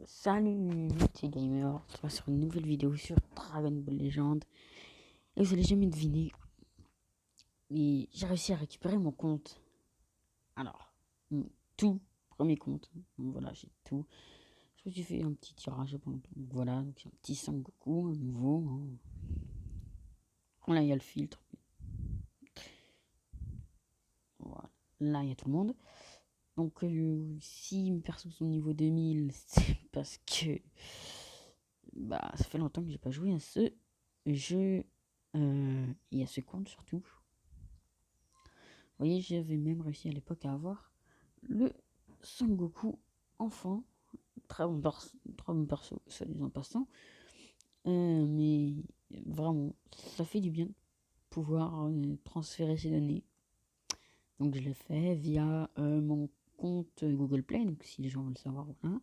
Salut, c'est Gamer, on se retrouve sur une nouvelle vidéo sur Dragon Ball Legend. Et vous allez jamais deviner, mais j'ai réussi à récupérer mon compte. Alors, mon tout premier compte. Donc voilà, j'ai tout. Je me suis fait un petit tirage. Donc voilà, donc c'est un petit Sangoku, un nouveau. Hein. Là, il y a le filtre. Voilà. Là, il y a tout le monde. Donc, si mes persos sont niveau 2000, c'est parce que bah, ça fait longtemps que j'ai pas joué à ce jeu et à ce compte surtout. Vous voyez, j'avais même réussi à l'époque à avoir le Sangoku enfant. Très bon perso, soit disant passant. Mais vraiment, ça fait du bien de pouvoir transférer ces données. Donc je l'ai fait via mon compte Google Play. Donc si les gens veulent savoir, voilà.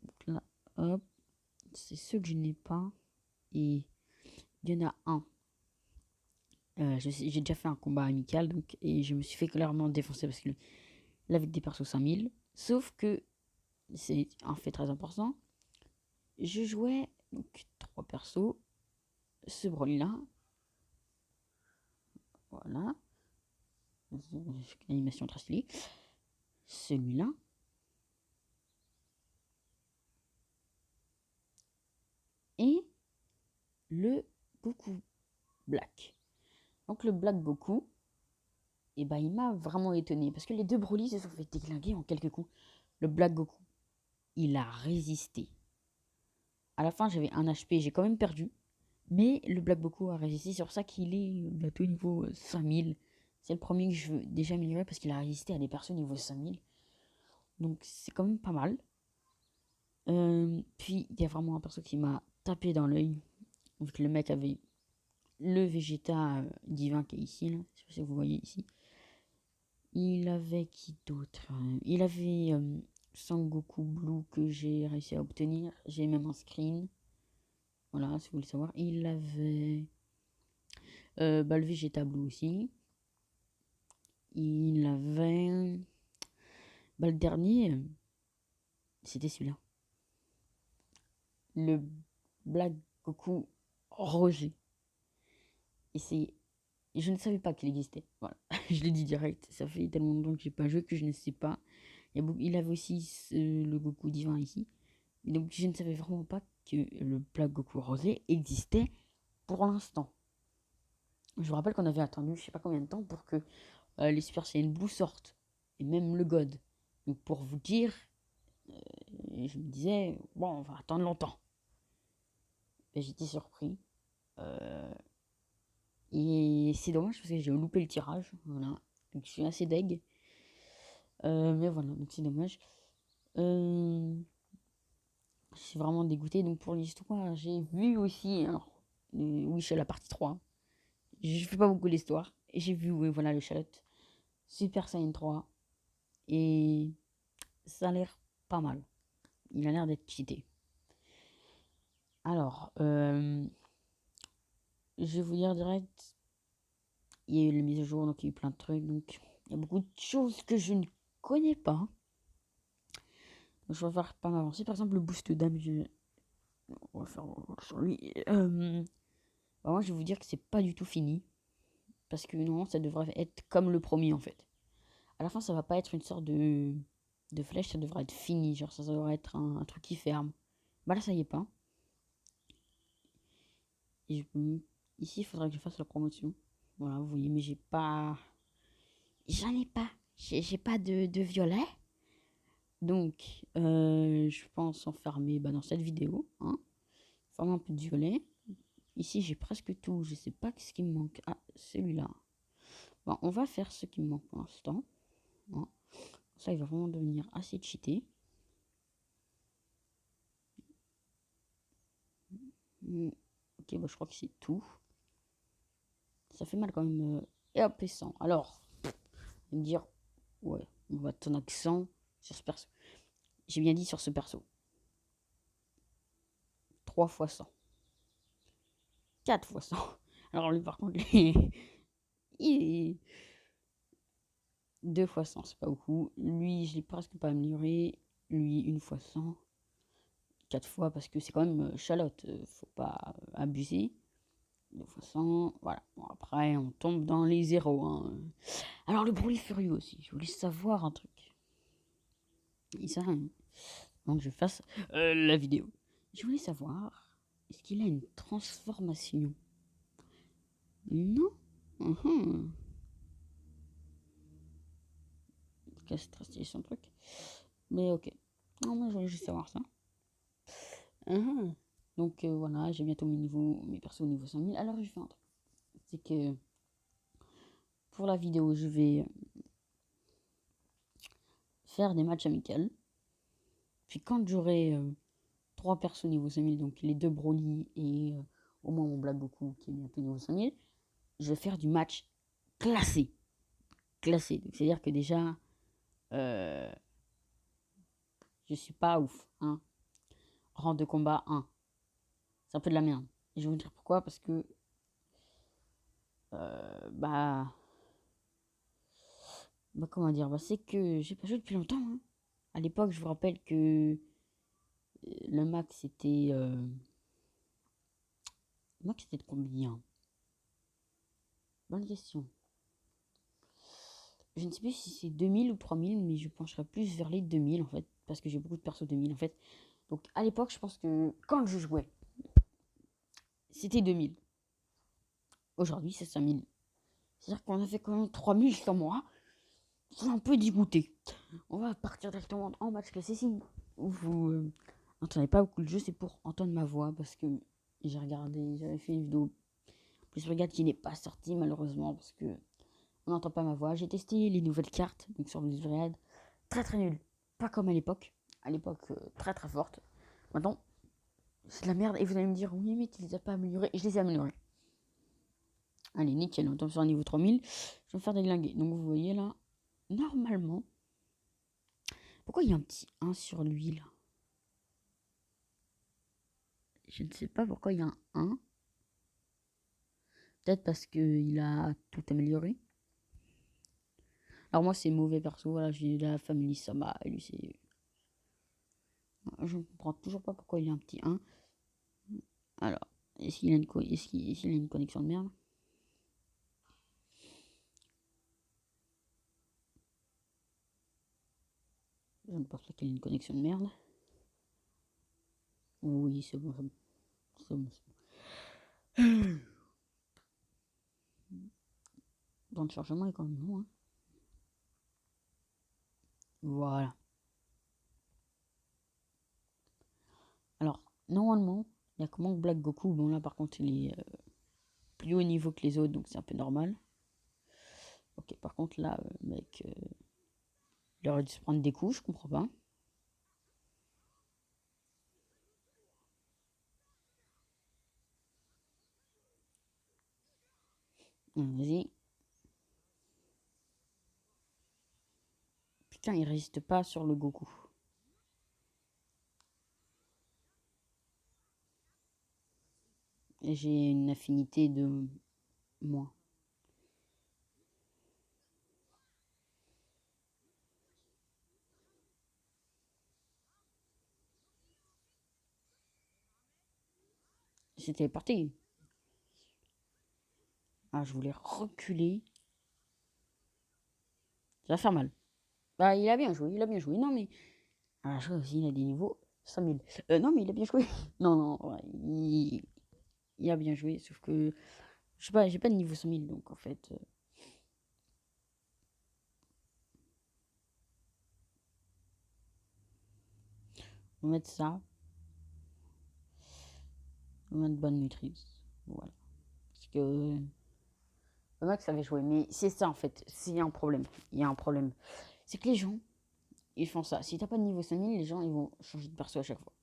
Donc là, hop, c'est ceux que je n'ai pas. Et il y en a un. J'ai déjà fait un combat amical donc, et je me suis fait clairement défoncer parce que là avec des persos 5000. Sauf que c'est un fait très important. Je jouais donc 3 persos. Ce Broly là. Voilà. Animation très stylée. Celui-là. Et le Goku Black. Donc le Black Goku. Et bah il m'a vraiment étonné. Parce que les deux Broly se sont fait déglinguer en quelques coups. Le Black Goku. Il a résisté. À la fin j'avais 1 HP. J'ai quand même perdu. Mais le Black Goku a résisté, c'est pour ça qu'il est bientôt niveau 5000. C'est le premier que je veux déjà améliorer parce qu'il a résisté à des persos niveau 5000. Donc c'est quand même pas mal. Puis il y a vraiment un perso qui m'a tapé dans l'œil. Vu que le mec avait le Vegeta divin qui est ici, là. Je sais pas si vous voyez ici. Il avait qui d'autre? Il avait Sangoku Blue que j'ai réussi à obtenir. J'ai même un screen. Voilà, si vous voulez savoir. Il avait le Vegeta Blue aussi. Il avait. Bah, le dernier, c'était celui-là. Le Black Goku Roger. Et c'est. Je ne savais pas qu'il existait. Voilà, je l'ai dit direct. Ça fait tellement longtemps que j'ai pas joué que je ne sais pas. Il avait aussi le Goku divin ici. Donc je ne savais vraiment pas que le Black Goku Rosé existait pour l'instant. Je vous rappelle qu'on avait attendu je sais pas combien de temps pour que les Super Saiyan Blue sortent. Et même le God. Donc pour vous dire, je me disais, bon, on va attendre longtemps. Et j'étais surpris. Et c'est dommage parce que j'ai loupé le tirage. Voilà. Donc je suis assez deg. Mais voilà, donc c'est dommage. Je suis vraiment dégoûté. Donc pour l'histoire, j'ai vu aussi. Alors, oui, c'est la partie 3. Je fais pas beaucoup l'histoire. Et j'ai vu, oui, voilà, le Charlotte. Super Saiyan 3. Et ça a l'air pas mal. Il a l'air d'être cheaté. Alors, je vais vous dire direct. Il y a eu les mises à jour, donc il y a eu plein de trucs. Donc, il y a beaucoup de choses que je ne connais pas. Donc, je vais faire pas m'avancer. Par exemple, le boost d'âme, on va faire sur lui. Bah, moi, je vais vous dire que c'est pas du tout fini. Parce que non, ça devrait être comme le premier en fait. À la fin, ça va pas être une sorte de flèche, ça devrait être fini. Genre, ça devrait être un truc qui ferme. Bah là, ça y est pas. Et ici, il faudrait que je fasse la promotion. Voilà, vous voyez, mais j'ai pas. J'en ai pas. J'ai pas de violet. Donc, je pense enfermer dans cette vidéo. Hein, fermer un peu de violet. Ici, j'ai presque tout. Je sais pas ce qui me manque. Ah, celui-là. Bon, on va faire ce qui me manque pour l'instant. Hein. Ça, il va vraiment devenir assez cheaté. Ok, bah, je crois que c'est tout. Ça fait mal quand même. Et hop, et 100. Alors, on va me dire, ouais, on va ton accent sur ce perso. J'ai bien dit sur ce perso. 3 fois 100. 4 fois 100. Alors lui, par contre, il est 2 fois 100, c'est pas beaucoup. Lui, je l'ai presque pas amélioré. Lui, 1 fois 100. 4 fois parce que c'est quand même Chalotte. Faut pas abuser. 2 fois 100. Voilà. Bon, après, on tombe dans les zéros. Hein. Alors, le bruit furieux aussi. Je voulais savoir un truc. Et ça, hein. Donc, je fasse la vidéo. Je voulais savoir, est-ce qu'il a une transformation? Non. C'est très stylé son truc. Mais ok. Non, moi, je voulais juste savoir ça. Donc, voilà, j'ai bientôt mes persos au niveau 100 000. Alors, je fais un truc. C'est que pour la vidéo, je vais faire des matchs amicaux. Puis quand j'aurai 3 persos niveau 5000, donc les 2 Broly et au moins mon Black Goku qui est bientôt niveau 5000, je vais faire du match classé. Classé. Donc c'est-à-dire que déjà, je suis pas ouf. Hein. Rang de combat 1. C'est un peu de la merde. Et je vais vous dire pourquoi. Parce que comment dire, c'est que j'ai pas joué depuis longtemps. Hein. À l'époque, je vous rappelle que le max c'était de combien? Bonne question. Je ne sais plus si c'est 2000 ou 3000, mais je pencherais plus vers les 2000 en fait, parce que j'ai beaucoup de persos 2000 en fait. Donc à l'époque, je pense que quand je jouais, c'était 2000. Aujourd'hui, c'est 5000. C'est-à-dire qu'on a fait quand même 3000 sur moi. C'est un peu dégoûté. On va partir directement en match classé. Si vous n'entendez pas beaucoup le jeu, c'est pour entendre ma voix, parce que j'ai regardé, j'avais fait une vidéo. Plus regarde qui n'est pas sortie malheureusement, parce que on n'entend pas ma voix. J'ai testé les nouvelles cartes, donc sur Blizzard. Très très nul. Pas comme à l'époque. À l'époque, très très forte. Maintenant, c'est de la merde. Et vous allez me dire, oui, mais tu les as pas améliorées. Et je les ai améliorées. Allez, nickel. On tombe sur un niveau 3000. Je vais me faire déglinguer. Donc vous voyez là, normalement. Pourquoi il y a un petit 1 sur lui là? Je ne sais pas pourquoi il y a un 1. Peut-être parce qu'il a tout amélioré. Alors moi, c'est mauvais perso. Voilà, j'ai la famille Sama. Et lui, c'est... Je ne comprends toujours pas pourquoi il y a un petit 1. Alors, est-ce qu'il a une connexion de merde? Je ne pense pas qu'il ait une connexion de merde. Oui, c'est bon, c'est bon. Le temps de chargement est quand même long. Hein. Voilà. Alors, normalement, il y a comment Black Goku. Bon, là, par contre, il est plus haut niveau que les autres, donc c'est un peu normal. Ok, par contre, là, mec, il aurait dû se prendre des coups, je comprends pas. Vas-y. Putain, il résiste pas sur le Goku. Et j'ai une affinité de moi. C'était parti. Ah, je voulais reculer. Ça va faire mal. Bah, il a bien joué, il a bien joué. Non, mais. Ah, je aussi, il a des niveaux 5000. Non, mais il a bien joué. Non, non, ouais, il a bien joué, sauf que. Je sais pas, j'ai pas de niveau 5000, donc en fait. On va mettre ça. On va mettre bonne maîtrise. Voilà. Parce que. Le mec savait jouer. Mais c'est ça, en fait. C'est un problème. Il y a un problème. C'est que les gens, ils font ça. Si t'as pas de niveau 5000, les gens, ils vont changer de perso à chaque fois.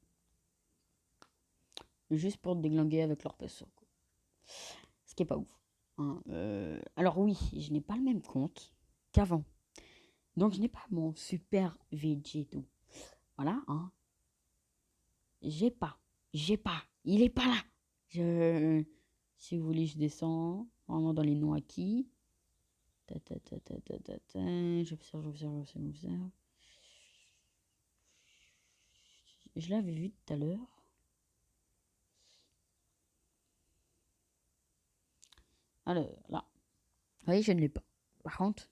Juste pour te déglinguer avec leur perso. Ce qui est pas ouf. Hein. Alors oui, je n'ai pas le même compte qu'avant. Donc je n'ai pas mon super Vegeto. Voilà, hein. J'ai pas. Il est pas là. Si vous voulez, je descends vraiment dans les noms acquis. J'observe. Je l'avais vu tout à l'heure. Alors, là. Vous voyez, je ne l'ai pas. Par contre,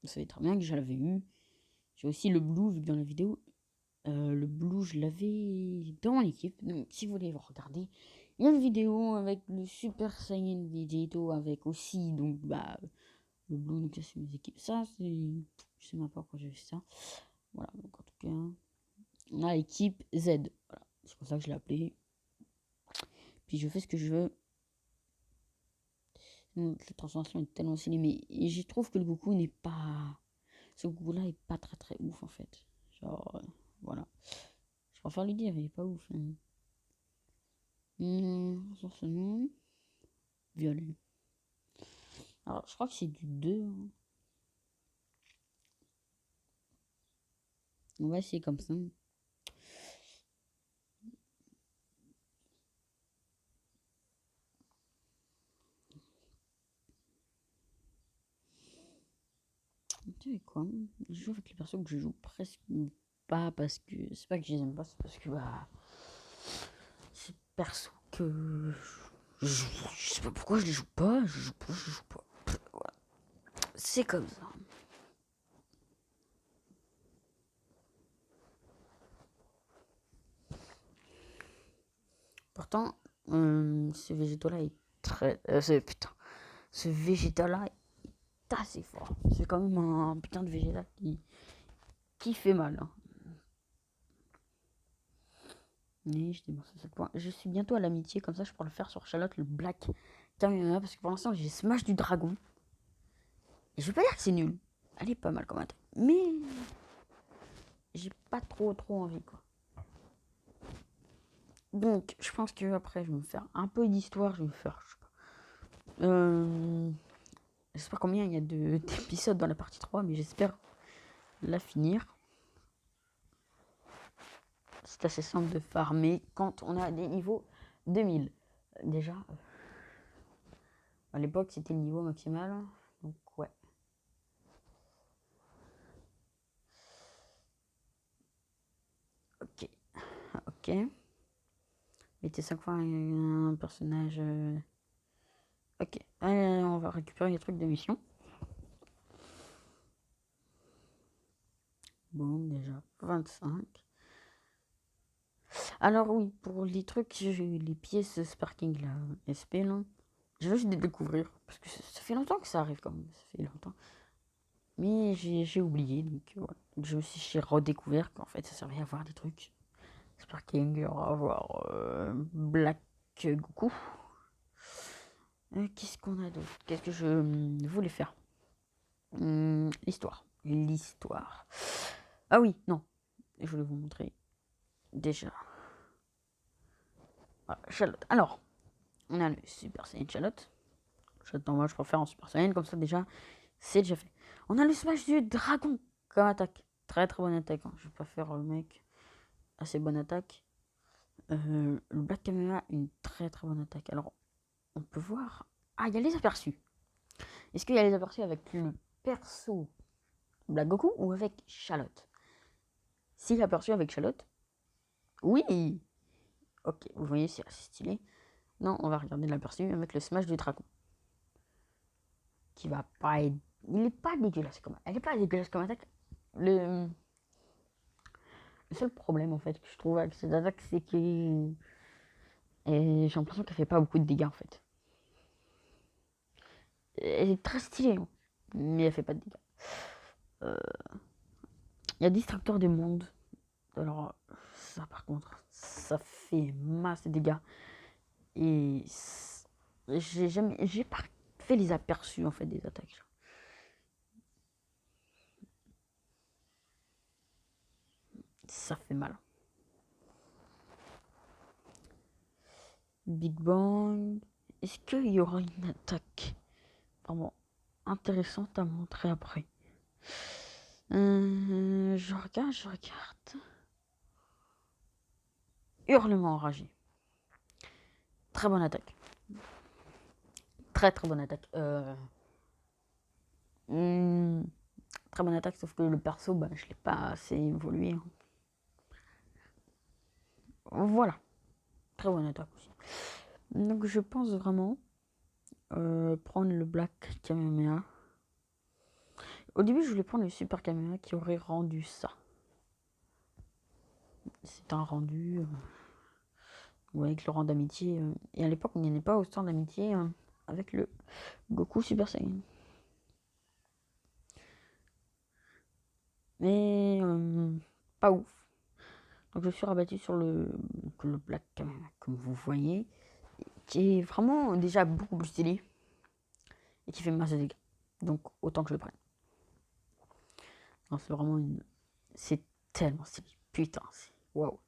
vous savez très bien que je l'avais eu. J'ai aussi le blue, vu que dans la vidéo, le blue, je l'avais dans mon équipe. Donc, si vous voulez vous regarder, il y a une vidéo avec le Super Saiyan Vegito, avec aussi, donc, bah, le blue, donc ça, c'est mes équipes. Ça, c'est. Je sais même pas pourquoi j'ai fait ça. Voilà, donc en tout cas, on a l'équipe Z. Voilà, c'est pour ça que je l'ai appelé. Puis je fais ce que je veux. La transformation est tellement stylée, mais je trouve que le Goku n'est pas. Ce Goku-là est pas très très ouf en fait. Genre, voilà. Je préfère lui dire, il est pas ouf. Forcément. Violet. Alors, je crois que c'est du 2. Hein. On va essayer comme ça. Tu sais quoi? Je joue avec les persos que je joue presque pas parce que. C'est pas que je les aime pas, c'est parce que bah. C'est perso que. Je sais pas pourquoi je les joue pas, je joue pas, je joue pas. Voilà. C'est comme ça. Pourtant, ce végétal-là est très. Putain. Ce végétal-là est assez fort. C'est quand même un putain de végétal qui fait mal. Hein. Mais je démarre à 7 points. Je suis bientôt à l'amitié, comme ça je pourrais le faire sur Charlotte le Black Kamehameha, parce que pour l'instant j'ai Smash du Dragon. Et je vais pas dire que c'est nul. Elle est pas mal comme attaque. Mais j'ai pas trop envie quoi. Donc je pense que après je vais me faire un peu d'histoire. Je vais me faire. Je sais pas. Je sais pas combien il y a d'épisodes dans la partie 3, mais j'espère la finir. C'est assez simple de farmer quand on a des niveaux 2000. Déjà, à l'époque c'était le niveau maximal. Donc ouais. Ok. Ok. Mettez 5 fois un personnage. Ok. On va récupérer les trucs de mission. Bon, déjà, 25. Alors oui, pour les trucs, les pièces Sparking là, SP là, je vais juste les découvrir. Parce que ça fait longtemps que ça arrive quand même. Ça fait longtemps. Mais j'ai oublié, donc voilà. Donc, j'ai redécouvert qu'en fait ça servait à voir des trucs. Sparking, à voir Black Goku. Qu'est-ce qu'on a d'autre? Qu'est-ce que je voulais faire? L'histoire. L'histoire. Ah oui, non. Je voulais vous montrer. Déjà. Voilà, Charlotte. Alors, on a le Super Saiyan Charlotte. J'attends, moi je préfère en Super Saiyan, comme ça déjà, c'est déjà fait. On a le Smash du Dragon comme attaque. Très très bonne attaque. Hein. Je vais pas faire le mec. Assez bonne attaque. Le Black Kamehameha, une très très bonne attaque. Alors, on peut voir. Ah, il y a les aperçus. Est-ce qu'il y a les aperçus avec le perso Black Goku ou avec Charlotte? S'il y a aperçu avec Charlotte, oui. Ok, vous voyez, c'est assez stylé. Non, on va regarder l'aperçu avec le Smash du Dragon. Qui va pas être. Il est pas dégueulasse comme. Elle est pas dégueulasse comme attaque. Le seul problème en fait que je trouve avec cette attaque, c'est que. J'ai l'impression qu'elle fait pas beaucoup de dégâts en fait. Elle est très stylée, hein, mais elle fait pas de dégâts. Il y a Distracteur du Monde. Alors, ça par contre, ça fait masse de dégâts. Et j'ai pas fait les aperçus en fait des attaques. Ça fait mal. Big Bang. Est-ce qu'il y aura une attaque vraiment intéressante à montrer après? Je regarde. Hurlement enragé. Très bonne attaque. Très très bonne attaque. Très bonne attaque, sauf que le perso, bah, je l'ai pas assez évolué. Hein. Voilà. Très bonne attaque aussi. Donc je pense vraiment prendre le Black Kamehameha. Au début, je voulais prendre le Super Kamehameha qui aurait rendu ça. C'est un rendu avec le rang d'amitié. Et à l'époque, on n'y allait pas au stand d'amitié avec le Goku Super Saiyan. Mais pas ouf. Donc je suis rabattu sur le Black Kamehameha, comme vous voyez, qui est vraiment déjà beaucoup plus stylé et qui fait masse de dégâts. Donc autant que je le prenne. C'est vraiment une... C'est tellement stylé. Putain, c'est... Waouh.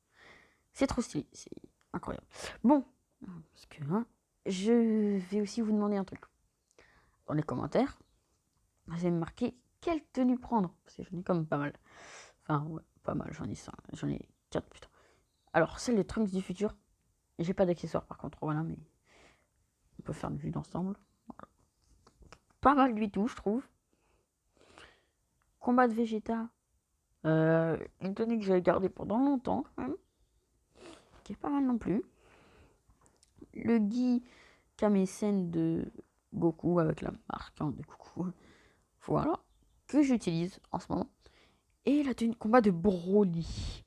C'est trop stylé. C'est incroyable. Bon, parce que je vais aussi vous demander un truc. Dans les commentaires, vous allez me marquer quelle tenue prendre. Parce que j'en ai comme pas mal. Enfin, ouais, pas mal. J'en ai 5. J'en ai 4, putain. Alors, celle de Trunks du futur. J'ai pas d'accessoires par contre. Voilà, mais on peut faire une vue d'ensemble. Voilà. Pas mal du tout, je trouve. Combat de Vegeta. Une tenue que j'avais gardée pendant longtemps, hein, qui est pas mal non plus. Le Guy Kamesen de Goku avec la marque de Goku. Voilà. Que j'utilise en ce moment. Et la tenue de combat de Broly.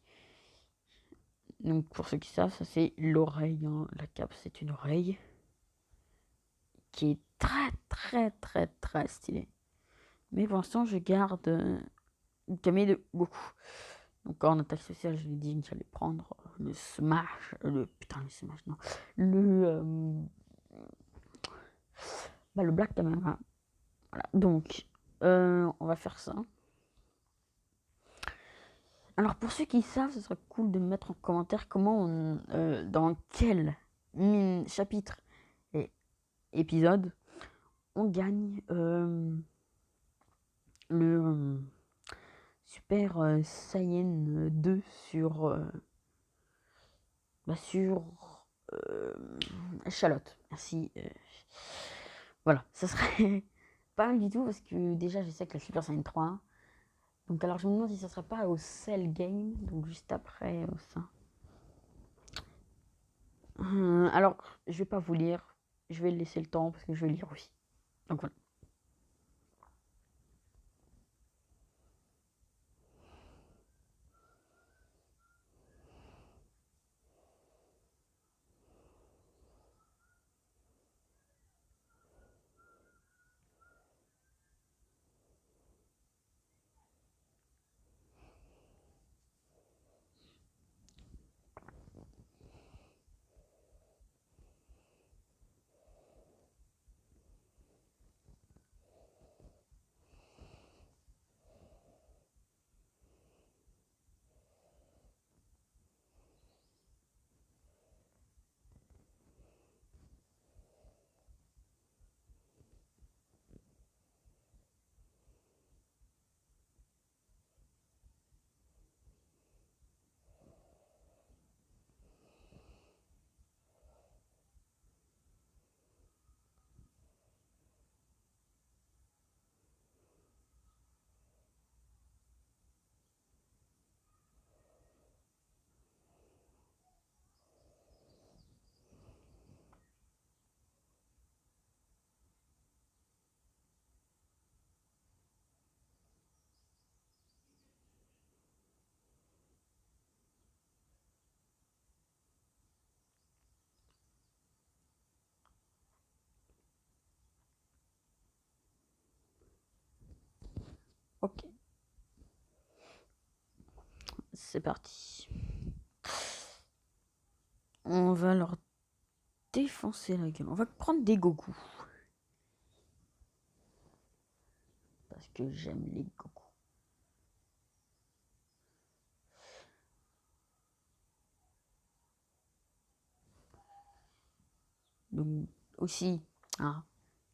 Donc pour ceux qui savent, ça c'est l'oreille. Hein. La cape c'est une oreille. Qui est très très très très stylée. Mais pour l'instant je garde une camée de Goku. Donc en attaque spéciale, je l'ai dit que j'allais prendre le Smash. Putain, le Smash, non. Le Black Kamehameha. Voilà, donc on va faire ça. Alors pour ceux qui savent, ce serait cool de mettre en commentaire comment dans quel chapitre et épisode on gagne le Super Saiyan 2 sur Charlotte. Merci. Voilà, ça serait pas mal du tout parce que déjà je sais que la Super Saiyan 3. Donc alors je me demande si ça serait pas au Cell Game, donc juste après ça. Alors je vais pas vous lire, je vais laisser le temps parce que je vais lire aussi. Donc voilà. Ok, c'est parti. On va leur défoncer la gueule. On va prendre des Goku. Parce que j'aime les Goku. Donc aussi,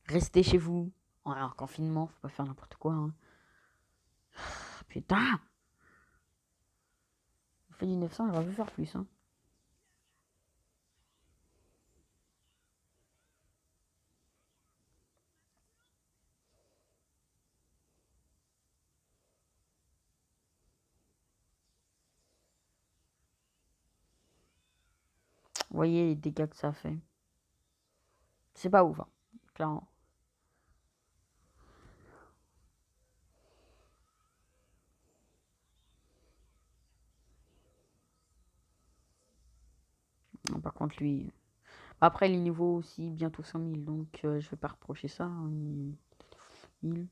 restez chez vous. En confinement, faut pas faire n'importe quoi. Hein. Putain! On fait du 900, j'aurais pu faire plus. Hein. Vous voyez les dégâts que ça fait. C'est pas ouf, hein, clairement. Par contre, lui... Après, les niveaux aussi, bientôt 5000, donc je vais pas reprocher ça. Hein, 1000.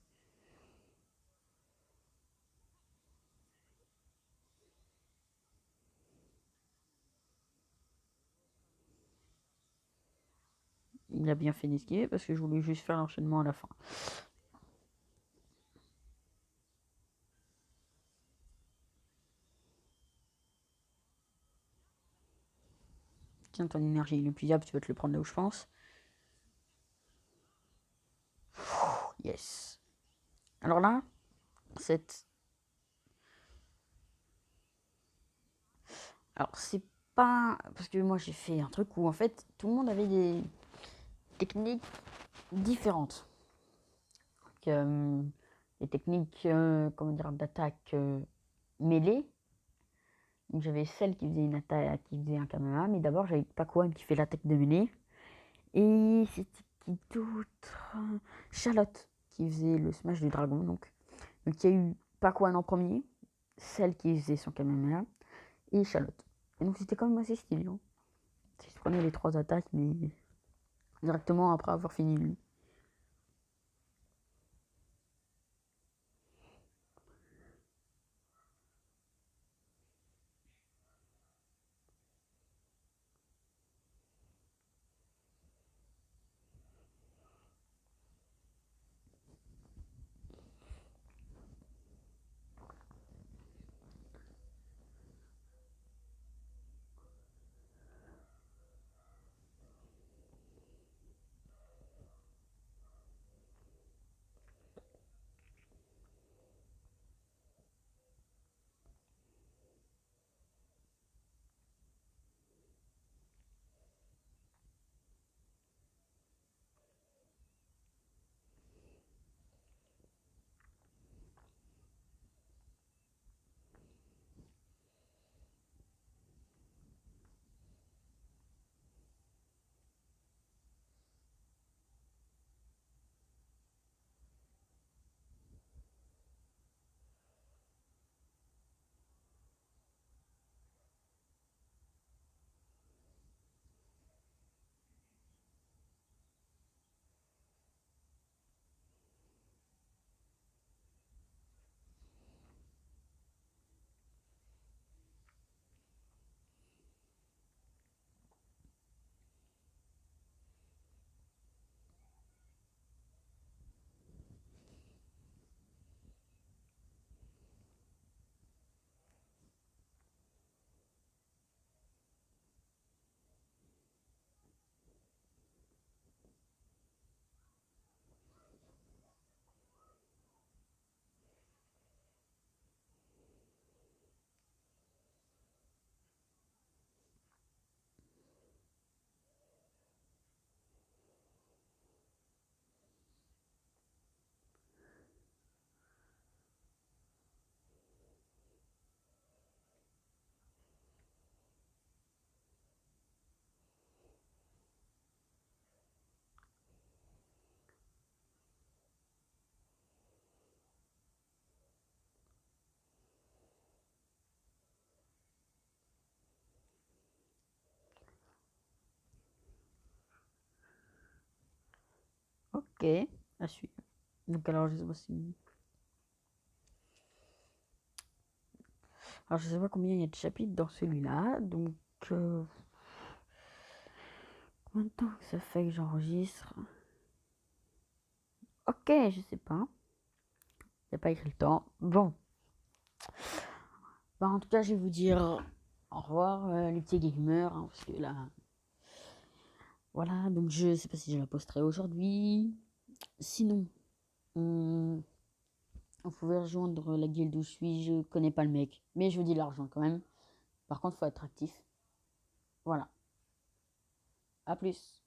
Il a bien fait d'esquiver parce que je voulais juste faire l'enchaînement à la fin. Tiens, ton énergie inépuisable, tu vas te le prendre là où je pense. Yes. Alors là, cette... Alors, c'est pas... Parce que moi, j'ai fait un truc où, en fait, tout le monde avait des techniques différentes. Donc, des techniques, comment dire, d'attaque mêlée. Donc, j'avais celle qui faisait une attaque, qui faisait un Kamehameha, mais d'abord, j'avais Pakwan qui fait l'attaque de mêlée. Et c'était qui d'autre? Charlotte qui faisait le smash du dragon. Donc il y a eu Pakwan en premier, celle qui faisait son Kamehameha, et Charlotte. Et donc c'était quand même assez stylé. Hein. Je prenais les 3 attaques, mais directement après avoir fini lui. Ok, à suivre. Donc alors je sais pas si... Alors je sais pas combien il y a de chapitres dans celui-là, donc... Combien de temps que ça fait que j'enregistre? Ok, je sais pas. Il n'y a pas écrit le temps. Bon. Bah, en tout cas, je vais vous dire au revoir, les petits gamers, hein, parce que là... Voilà, donc je sais pas si je la posterai aujourd'hui. Sinon, vous pouvez rejoindre la guilde où je suis, je connais pas le mec, mais je vous dis l'argent quand même. Par contre, faut être actif. Voilà. À plus.